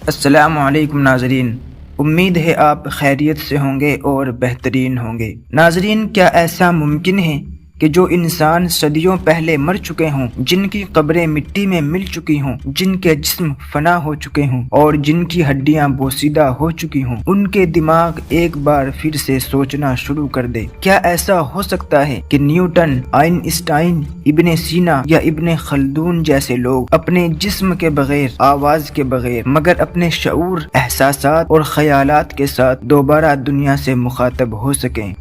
السلام علیکم ناظرین، امید ہے آپ خیریت سے ہوں گے اور بہترین ہوں گے۔ ناظرین، کیا ایسا ممکن ہے کہ جو انسان صدیوں پہلے مر چکے ہوں، جن کی قبریں مٹی میں مل چکی ہوں، جن کے جسم فنا ہو چکے ہوں اور جن کی ہڈیاں بوسیدہ ہو چکی ہوں، ان کے دماغ ایک بار پھر سے سوچنا شروع کر دے؟ کیا ایسا ہو سکتا ہے کہ نیوٹن، آئنسٹائن، ابن سینا یا ابن خلدون جیسے لوگ اپنے جسم کے بغیر، آواز کے بغیر، مگر اپنے شعور، احساسات اور خیالات کے ساتھ دوبارہ دنیا سے مخاطب ہو سکیں؟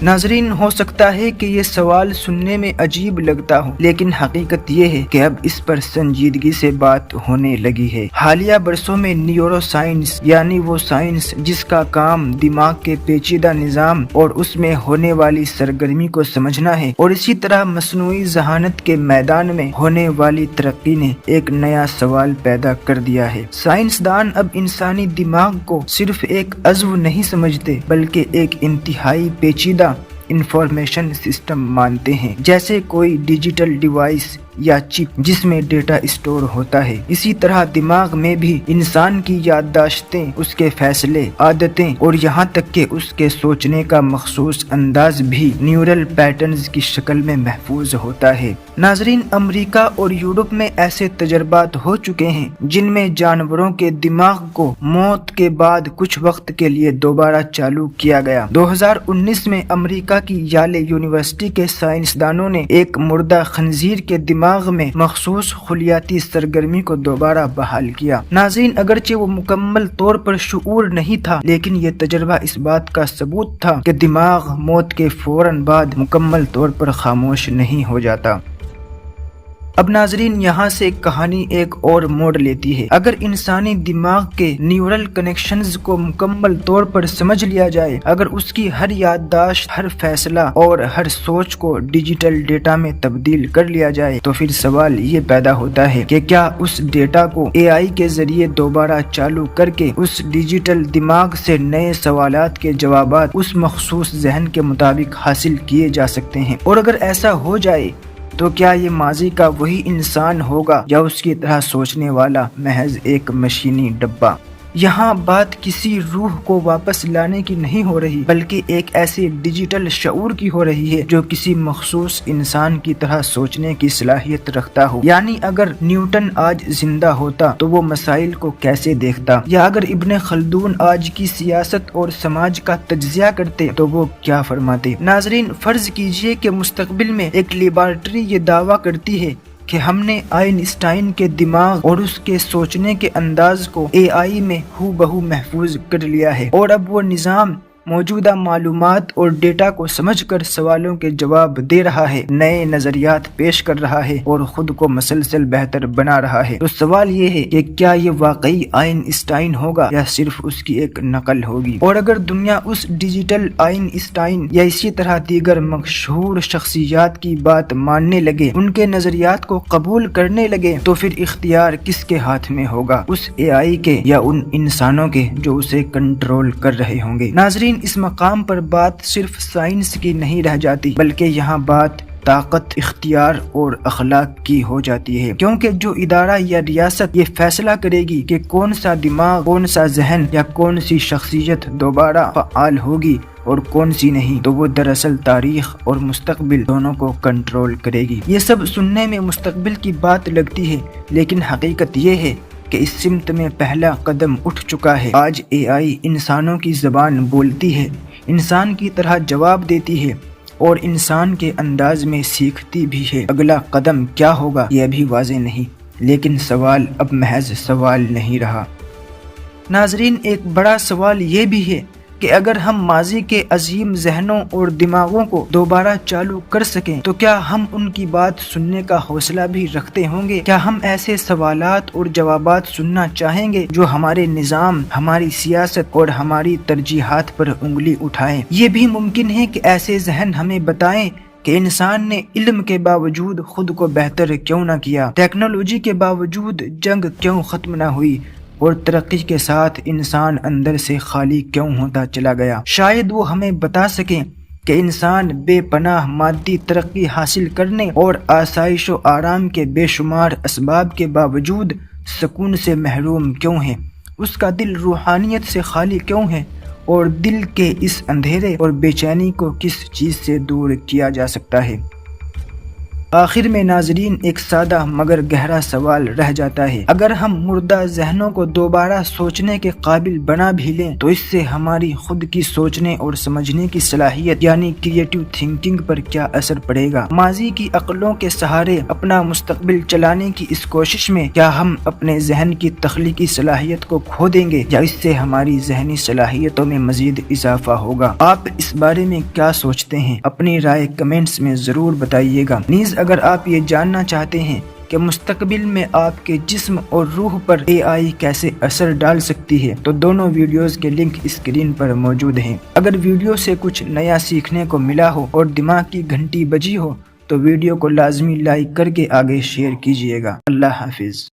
ناظرین، ہو سکتا ہے کہ یہ سوال سننے میں عجیب لگتا ہو، لیکن حقیقت یہ ہے کہ اب اس پر سنجیدگی سے بات ہونے لگی ہے۔ حالیہ برسوں میں نیورو سائنس، یعنی وہ سائنس جس کا کام دماغ کے پیچیدہ نظام اور اس میں ہونے والی سرگرمی کو سمجھنا ہے، اور اسی طرح مصنوعی ذہانت کے میدان میں ہونے والی ترقی نے ایک نیا سوال پیدا کر دیا ہے۔ سائنسدان اب انسانی دماغ کو صرف ایک عضو نہیں سمجھتے، بلکہ ایک انتہائی پیچیدہ انفارمیشن سسٹم مانتے ہیں، جیسے کوئی ڈیجیٹل ڈیوائس یا چپ جس میں ڈیٹا اسٹور ہوتا ہے۔ اسی طرح دماغ میں بھی انسان کی یادداشتیں، اس کے فیصلے، عادتیں اور یہاں تک کہ اس کے سوچنے کا مخصوص انداز بھی نیورل پیٹرنز کی شکل میں محفوظ ہوتا ہے۔ ناظرین، امریکہ اور یورپ میں ایسے تجربات ہو چکے ہیں جن میں جانوروں کے دماغ کو موت کے بعد کچھ وقت کے لیے دوبارہ چالو کیا گیا۔ 2019 میں امریکہ کی یالے یونیورسٹی کے سائنسدانوں نے ایک مردہ خنزیر کے دماغ میں مخصوص خلیاتی سرگرمی کو دوبارہ بحال کیا۔ ناظرین، اگرچہ وہ مکمل طور پر شعور نہیں تھا، لیکن یہ تجربہ اس بات کا ثبوت تھا کہ دماغ موت کے فوراً بعد مکمل طور پر خاموش نہیں ہو جاتا۔ اب ناظرین، یہاں سے کہانی ایک اور موڑ لیتی ہے۔ اگر انسانی دماغ کے نیورل کنیکشنز کو مکمل طور پر سمجھ لیا جائے، اگر اس کی ہر یادداشت، ہر فیصلہ اور ہر سوچ کو ڈیجیٹل ڈیٹا میں تبدیل کر لیا جائے، تو پھر سوال یہ پیدا ہوتا ہے کہ کیا اس ڈیٹا کو اے آئی کے ذریعے دوبارہ چالو کر کے اس ڈیجیٹل دماغ سے نئے سوالات کے جوابات اس مخصوص ذہن کے مطابق حاصل کیے جا سکتے ہیں؟ اور اگر ایسا ہو جائے تو کیا یہ ماضی کا وہی انسان ہوگا یا اس کی طرح سوچنے والا محض ایک مشینی ڈبہ؟ یہاں بات کسی روح کو واپس لانے کی نہیں ہو رہی، بلکہ ایک ایسے ڈیجیٹل شعور کی ہو رہی ہے جو کسی مخصوص انسان کی طرح سوچنے کی صلاحیت رکھتا ہو۔ یعنی اگر نیوٹن آج زندہ ہوتا تو وہ مسائل کو کیسے دیکھتا، یا اگر ابن خلدون آج کی سیاست اور سماج کا تجزیہ کرتے تو وہ کیا فرماتے؟ ناظرین، فرض کیجئے کہ مستقبل میں ایک لیبارٹری یہ دعویٰ کرتی ہے کہ ہم نے آئنسٹائن کے دماغ اور اس کے سوچنے کے انداز کو اے آئی میں ہو بہو محفوظ کر لیا ہے، اور اب وہ نظام موجودہ معلومات اور ڈیٹا کو سمجھ کر سوالوں کے جواب دے رہا ہے، نئے نظریات پیش کر رہا ہے اور خود کو مسلسل بہتر بنا رہا ہے۔ تو سوال یہ ہے کہ کیا یہ واقعی آئنسٹائن ہوگا یا صرف اس کی ایک نقل ہوگی؟ اور اگر دنیا اس ڈیجیٹل آئنسٹائن یا اسی طرح دیگر مشہور شخصیات کی بات ماننے لگے، ان کے نظریات کو قبول کرنے لگے، تو پھر اختیار کس کے ہاتھ میں ہوگا؟ اس اے آئی کے یا ان انسانوں کے جو اسے کنٹرول کر رہے ہوں گے؟ ناظرین، اس مقام پر بات صرف سائنس کی نہیں رہ جاتی، بلکہ یہاں بات طاقت، اختیار اور اخلاق کی ہو جاتی ہے، کیونکہ جو ادارہ یا ریاست یہ فیصلہ کرے گی کہ کون سا دماغ، کون سا ذہن یا کون سی شخصیت دوبارہ فعال ہوگی اور کون سی نہیں، تو وہ دراصل تاریخ اور مستقبل دونوں کو کنٹرول کرے گی۔ یہ سب سننے میں مستقبل کی بات لگتی ہے، لیکن حقیقت یہ ہے کہ اس سمت میں پہلا قدم اٹھ چکا ہے۔ آج اے آئی انسانوں کی زبان بولتی ہے، انسان کی طرح جواب دیتی ہے اور انسان کے انداز میں سیکھتی بھی ہے۔ اگلا قدم کیا ہوگا یہ ابھی واضح نہیں، لیکن سوال اب محض سوال نہیں رہا۔ ناظرین، ایک بڑا سوال یہ بھی ہے کہ اگر ہم ماضی کے عظیم ذہنوں اور دماغوں کو دوبارہ چالو کر سکیں تو کیا ہم ان کی بات سننے کا حوصلہ بھی رکھتے ہوں گے؟ کیا ہم ایسے سوالات اور جوابات سننا چاہیں گے جو ہمارے نظام، ہماری سیاست اور ہماری ترجیحات پر انگلی اٹھائیں؟ یہ بھی ممکن ہے کہ ایسے ذہن ہمیں بتائیں کہ انسان نے علم کے باوجود خود کو بہتر کیوں نہ کیا، ٹیکنالوجی کے باوجود جنگ کیوں ختم نہ ہوئی، اور ترقی کے ساتھ انسان اندر سے خالی کیوں ہوتا چلا گیا۔ شاید وہ ہمیں بتا سکیں کہ انسان بے پناہ مادی ترقی حاصل کرنے اور آسائش و آرام کے بے شمار اسباب کے باوجود سکون سے محروم کیوں ہے، اس کا دل روحانیت سے خالی کیوں ہے، اور دل کے اس اندھیرے اور بے چینی کو کس چیز سے دور کیا جا سکتا ہے۔ آخر میں ناظرین ایک سادہ مگر گہرا سوال رہ جاتا ہے، اگر ہم مردہ ذہنوں کو دوبارہ سوچنے کے قابل بنا بھی لیں تو اس سے ہماری خود کی سوچنے اور سمجھنے کی صلاحیت یعنی کریٹو تھنکنگ پر کیا اثر پڑے گا؟ ماضی کی عقلوں کے سہارے اپنا مستقبل چلانے کی اس کوشش میں کیا ہم اپنے ذہن کی تخلیقی صلاحیت کو کھو دیں گے، یا اس سے ہماری ذہنی صلاحیتوں میں مزید اضافہ ہوگا؟ آپ اس بارے میں کیا سوچتے ہیں؟ اپنی رائے کمنٹس میں ضرور بتائیے گا۔ نیز اگر آپ یہ جاننا چاہتے ہیں کہ مستقبل میں آپ کے جسم اور روح پر AI کیسے اثر ڈال سکتی ہے تو دونوں ویڈیوز کے لنک اسکرین پر موجود ہیں۔ اگر ویڈیو سے کچھ نیا سیکھنے کو ملا ہو اور دماغ کی گھنٹی بجی ہو تو ویڈیو کو لازمی لائک کر کے آگے شیئر کیجیے گا۔ اللہ حافظ۔